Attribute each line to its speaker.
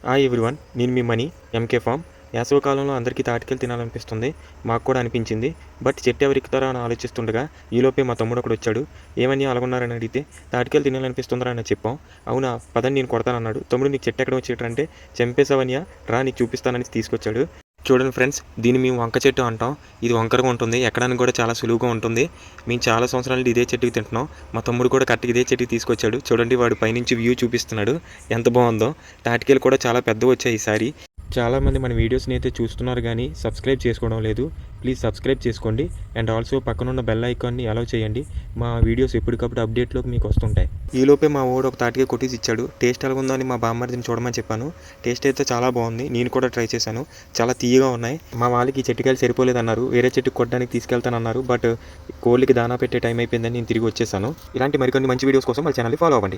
Speaker 1: Hi everyone, నేను మీ money MK form. వేసవికాలంలో అందరికీ తాటికాయలు తినాలనిపిస్తుంది. మాకు కూడా అనిపించింది. బట్ చెట్టు ఎవరు ఎక్కుతారో అని ఆలోచిస్తుండగా ఈలోపే మా తమ్ముడు ఒకడు వచ్చాడు. ఏమని అలాగున్నారని అడిగితే తాటికాయలు తినాలనిపిస్తుందిరా అని చెప్పాం. అవునా, పదని నేను కొడతానన్నాడు. తమ్ముడు నీకు చెట్టు ఎక్కడ వచ్చేటంటే చంపేసావనియా, రా నీకు చూపిస్తానని తీసుకొచ్చాడు. చూడండి ఫ్రెండ్స్, దీన్ని మేము వంక చెట్టు అంటాం. ఇది వంకరగా ఉంటుంది, ఎక్కడానికి కూడా చాలా సులువుగా ఉంటుంది. మేము చాలా సంవత్సరాల నుండి ఇదే చెట్టుకి తింటున్నాం. మా తమ్ముడు కూడా కరెక్ట్గా ఇదే చెట్టుకి తీసుకొచ్చాడు. చూడండి, వాడు పైనుంచి వ్యూ చూపిస్తున్నాడు ఎంత బాగుందో. తాటికాయలు కూడా చాలా పెద్దవి వచ్చాయి ఈసారి. చాలామంది మన వీడియోస్ని అయితే చూస్తున్నారు కానీ సబ్స్క్రైబ్ చేసుకోవడం లేదు. ప్లీజ్ సబ్స్క్రైబ్ చేసుకోండి. అండ్ ఆల్సో పక్కనున్న బెల్ ఐకాన్ని అలౌ చేయండి. మా వీడియోస్ ఎప్పటికప్పుడు అప్డేట్లోకి మీకు వస్తుంటాయి. ఈలోపే మా ఓడు ఒక తాటికాయ కొట్టేసి ఇచ్చాడు. టేస్ట్ ఎలా ఉందో అని మా బామ్మర్దిని చూడమని చెప్పాను. టేస్ట్ అయితే చాలా బాగుంది. నేను కూడా ట్రై చేశాను. చాలా తీయగా ఉన్నాయి. మా వాళ్ళకి ఈ చెట్టుకాయలు సరిపోలేదన్నారు. వేరే చెట్టుకు కొట్టడానికి తీసుకెళ్తానన్నారు. బట్ కోళ్ళకి దానా పెట్టే టైం అయిపోయిందని నేను తిరిగి వచ్చేసాను. ఇలాంటి మరికొన్ని మంచి వీడియోస్ కోసం మా ఛానల్ని ఫాలో అవ్వండి.